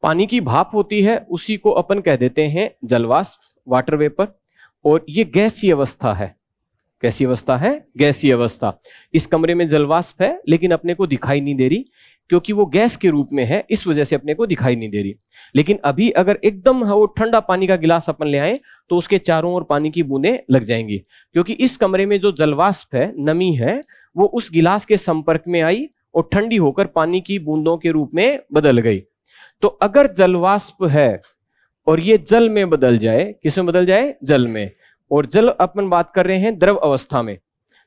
पानी की भाप होती है उसी को अपन कह देते हैं जलवाष्प, वाटर वेपर। और ये गैसीय अवस्था है। कैसी अवस्था है? गैसीय अवस्था। इस कमरे में जलवाष्प है लेकिन अपने को दिखाई नहीं दे रही, क्योंकि वो गैस के रूप में है, इस वजह से अपने को दिखाई नहीं दे रही। लेकिन अभी अगर एकदम वो ठंडा पानी का गिलास अपन ले आए तो उसके चारों ओर पानी की बूंदें लग जाएंगी, क्योंकि इस कमरे में जो जलवाष्प है, नमी है, वो उस गिलास के संपर्क में आई और ठंडी होकर पानी की बूंदों के रूप में बदल गई। तो अगर जलवाष्प है और ये जल में बदल जाए, किस में बदल जाए? जल में। और जल अपन बात कर रहे हैं द्रव अवस्था में,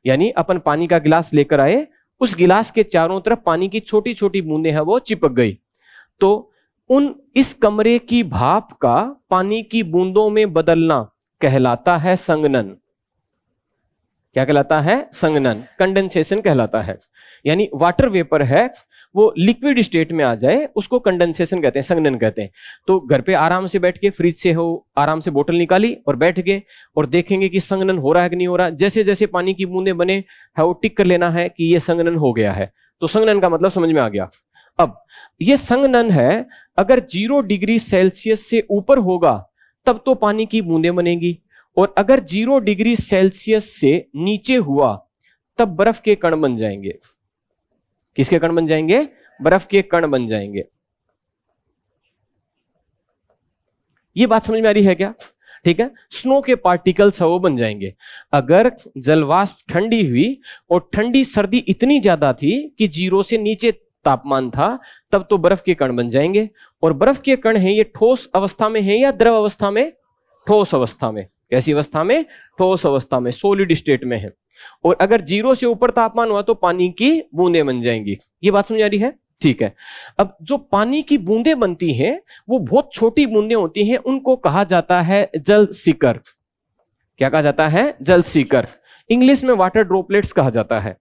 यानी अपन पानी का गिलास लेकर आए, उस गिलास के चारों तरफ पानी की छोटी छोटी बूंदें हैं वो चिपक गई, तो इस कमरे की भाप का पानी की बूंदों में बदलना कहलाता है संघनन। क्या कहलाता है? संघनन, कंडेंसेशन कहलाता है। यानी वाटर वेपर है, वो लिक्विड स्टेट में आ जाए उसको कंडेंसेशन कहते हैं, संघनन कहते हैं। तो घर पे आराम से बैठ के फ्रिज से हो आराम से बोतल निकाली और बैठ गए और देखेंगे कि संघनन हो रहा है कि नहीं हो रहा। जैसे जैसे पानी की बूंदें बने है वो टिक कर लेना है कि ये संघनन हो गया है। तो संघनन का मतलब समझ में आ गया। अब ये संघनन है, अगर 0 डिग्री सेल्सियस से ऊपर होगा तब तो पानी की बूंदें बनेगी, और अगर 0 डिग्री सेल्सियस से नीचे हुआ तब बर्फ के कण बन जाएंगे। किसके कण बन जाएंगे? बर्फ के कण बन जाएंगे। ये बात समझ में आ रही है क्या? ठीक है। स्नो के पार्टिकल्स है वो बन जाएंगे। अगर जलवाष्प ठंडी हुई और ठंडी सर्दी इतनी ज्यादा थी कि 0 से नीचे तापमान था, तब तो बर्फ के कण बन जाएंगे। और बर्फ के कण है ये ठोस अवस्था में है या द्रव अवस्था में? ठोस अवस्था में। कैसी अवस्था में? ठोस अवस्था में, सॉलिड स्टेट में है। और अगर 0 से ऊपर तापमान हुआ तो पानी की बूंदें बन जाएंगी। ये बात समझ आ रही है? ठीक है। अब जो पानी की बूंदें बनती हैं वो बहुत छोटी बूंदें होती हैं, उनको कहा जाता है जल सीकर। क्या कहा जाता है? जल सीकर। इंग्लिश में वाटर ड्रॉपलेट्स कहा जाता है।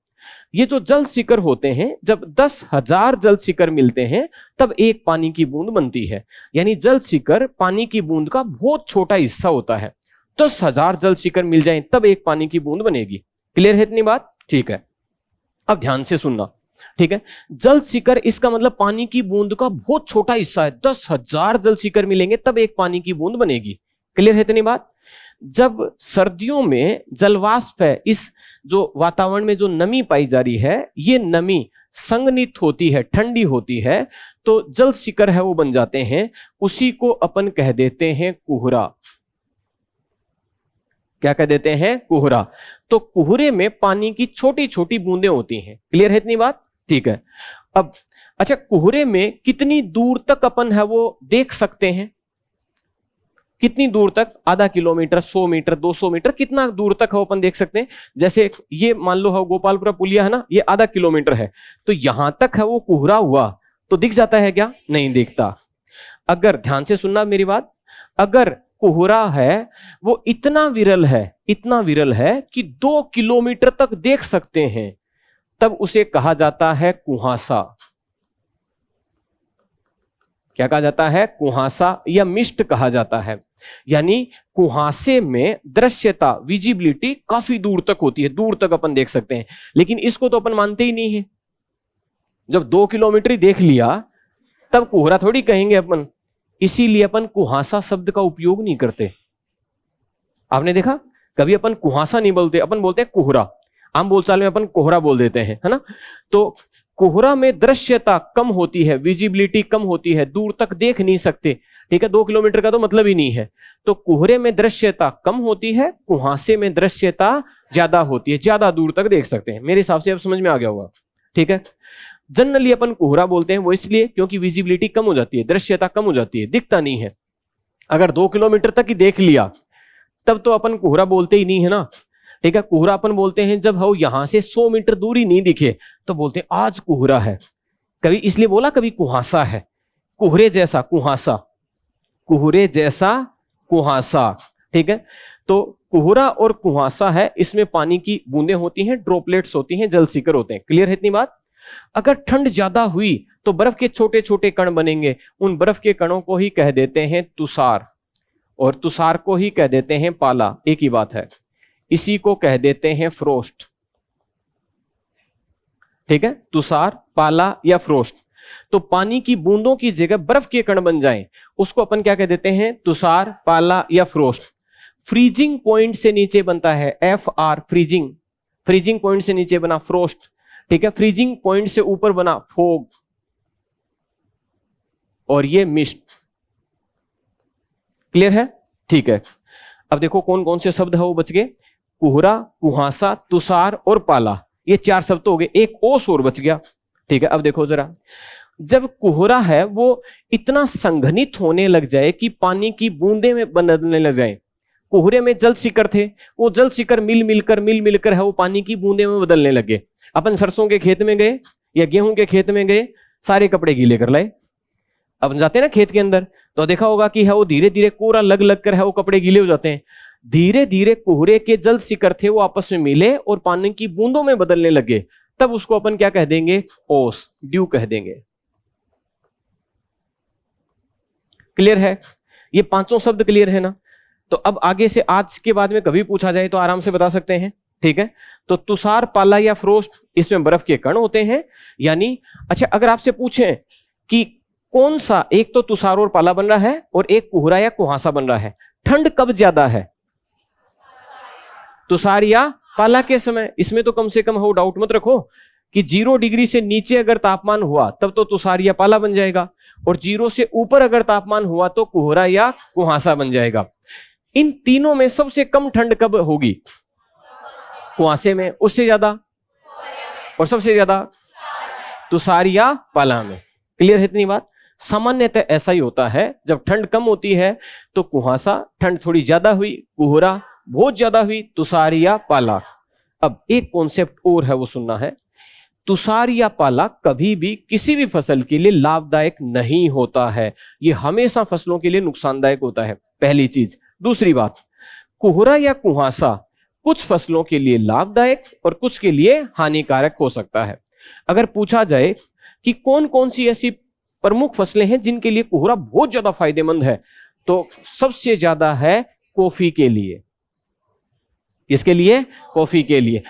ये जो जल सीकर होते हैं, जब 10,000 जल सीकर मिलते हैं तब एक पानी की बूंद बनती है। यानी जल सीकर पानी की बूंद का बहुत छोटा हिस्सा होता है। 10,000 जल सीकर मिल जाए तब एक पानी की बूंद बनेगी। क्लियर है इतनी बात? ठीक है। अब ध्यान से सुनना, ठीक है। जल सीकर इसका मतलब पानी की बूंद का बहुत छोटा हिस्सा है। 10,000 जल सीकर मिलेंगे तब एक पानी की बूंद बनेगी। क्लियर है इतनी बात? जब सर्दियों में जलवाष्प है, इस जो वातावरण में जो नमी पाई जा रही है, ये नमी संघनित होती है, ठंडी होती है, तो जल शिखर है वो बन जाते हैं। उसी को अपन कह देते हैं कोहरा। क्या कह देते हैं? कोहरा। तो कोहरे में पानी की छोटी छोटी बूंदें होती हैं। क्लियर है इतनी बात? ठीक है। अब अच्छा, कोहरे में कितनी दूर तक अपन है वो देख सकते हैं? कितनी दूर तक? आधा किलोमीटर, 100 मीटर, 200 मीटर, कितना दूर तक है अपन देख सकते हैं? जैसे ये मान लो है गोपालपुरा पुलिया है ना, ये आधा किलोमीटर है, तो यहां तक है वो कोहरा हुआ तो दिख जाता है क्या? नहीं दिखता। अगर ध्यान से सुनना मेरी बात, अगर कोहरा है वो इतना विरल है, इतना विरल है कि 2 किलोमीटर तक देख सकते हैं, तब उसे कहा जाता है कुहासा। क्या कहा जाता है? कुहासा या मिस्ट कहा जाता है। यानी कुहासे में दृश्यता, विजिबिलिटी काफी दूर तक होती है, दूर तक अपन देख सकते हैं। लेकिन इसको तो अपन मानते ही नहीं है। जब 2 किलोमीटर ही देख लिया तब कोहरा थोड़ी कहेंगे अपन, इसीलिए अपन कुहासा शब्द का उपयोग नहीं करते। आपने देखा कभी अपन कुहासा नहीं बोलते, अपन बोलते हैं कोहरा। आम बोलचाल में अपन कोहरा बोल देते हैं, है ना। तो कोहरा में दृश्यता कम होती है, विजिबिलिटी कम होती है, दूर तक देख नहीं सकते। ठीक है, 2 किलोमीटर का तो मतलब ही नहीं है। तो कोहरे में दृश्यता कम होती है, कुहासे में दृश्यता ज्यादा होती है, ज्यादा दूर तक देख सकते हैं। मेरे हिसाब से अब समझ में आ गया होगा। ठीक है। जनरली अपन कोहरा बोलते हैं वो इसलिए क्योंकि विजिबिलिटी कम हो जाती है, दृश्यता कम हो जाती है, दिखता नहीं है। अगर 2 किलोमीटर तक ही देख लिया तब तो अपन कोहरा बोलते ही नहीं है ना। ठीक है। कोहरा अपन बोलते हैं जब हम यहां से 100 मीटर दूरी नहीं दिखे तो बोलते हैं आज कोहरा है। कभी इसलिए बोला, कभी कुहासा है, कोहरे जैसा कुहासा, कोहरे जैसा कुहासा। ठीक है। तो कोहरा और कुहासा है, इसमें पानी की बूंदें होती हैं, ड्रॉपलेट्स होती हैं, जल सीकर होते हैं। क्लियर है इतनी बात? अगर ठंड ज्यादा हुई तो बर्फ के छोटे छोटे कण बनेंगे, उन बर्फ के कणों को ही कह देते हैं तुषार, और तुषार को ही कह देते हैं पाला। एक ही बात है। इसी को कह देते हैं फ्रोस्ट। ठीक है, तुषार, पाला या फ्रोस्ट। तो पानी की बूंदों की जगह बर्फ के कण बन जाएं, उसको अपन क्या कह देते हैं? तुषार, पाला या फ्रोस्ट। फ्रीजिंग पॉइंट से नीचे बनता है FR, फ्रीजिंग। फ्रीजिंग पॉइंट से नीचे बना फ्रोस्ट, ठीक है। फ्रीजिंग पॉइंट से ऊपर बना फोग, और ये मिस्ट। क्लियर है? ठीक है। अब देखो कौन कौन से शब्द है वो बच गए। कुहरा, कुहासा, तुषार और पाला, ये 4 शब्द तो हो गए। एक ओस और बच गया, ठीक है। अब देखो जरा, जब कुहरा है वो इतना संघनित होने लग जाए कि पानी की बूंदे में बदलने लग जाए। कुहरे में जल शिखर थे, वो जल शिखर मिल मिलकर है वो पानी की बूंदे में बदलने लगे। अपन सरसों के खेत में गए या गेहूं के खेत में गए, सारे कपड़े गीले कर लाए। अब जाते हैं ना खेत के अंदर, तो देखा होगा कि है वो धीरे धीरे कोरा लग कर है वो कपड़े गीले हो जाते हैं। धीरे धीरे कोहरे के जल शिखर थे वो आपस में मिले और पानी की बूंदों में बदलने लगे, तब उसको अपन क्या कह देंगे? ओस, ड्यू कह देंगे। क्लियर है? ये 5 शब्द क्लियर है ना? तो अब आगे से आज के बाद में कभी पूछा जाए तो आराम से बता सकते हैं, ठीक है। तो तुषार, पाला या फ्रोस्ट, इसमें बर्फ के कण होते हैं। यानी अच्छा, अगर आपसे पूछें कि कौन सा, एक तो तुषार और पाला बन रहा है और एक कोहरा या कुहासा बन रहा है, ठंड कब ज्यादा है? तुषार या पाला के समय। इसमें तो कम से कम हो डाउट मत रखो कि 0 डिग्री से नीचे अगर तापमान हुआ तब तो तुषार या पाला बन जाएगा, और 0 से ऊपर अगर तापमान हुआ तो कोहरा या कुहासा बन जाएगा। इन तीनों में सबसे कम ठंड कब होगी? कुहासे में। उससे ज्यादा? और सबसे ज्यादा तुषार या पाला में। क्लियर है इतनी बात? सामान्यतः ऐसा ही होता है, जब ठंड कम होती है तो कुहासा, ठंड थोड़ी ज्यादा हुई कोहरा, बहुत ज्यादा हुई तुषार या पाला। अब एक कॉन्सेप्ट और है वो सुनना है। तुषार या पाला कभी भी किसी भी फसल के लिए लाभदायक नहीं होता है, ये हमेशा फसलों के लिए नुकसानदायक होता है, पहली चीज। दूसरी बात, कोहरा या कुहासा कुछ फसलों के लिए लाभदायक और कुछ के लिए हानिकारक हो सकता है। अगर पूछा जाए कि कौन कौन सी ऐसी प्रमुख फसलें हैं जिनके लिए कोहरा बहुत ज्यादा फायदेमंद है, तो सबसे ज्यादा है कॉफी के लिए। इसके लिए? कॉफी के लिए।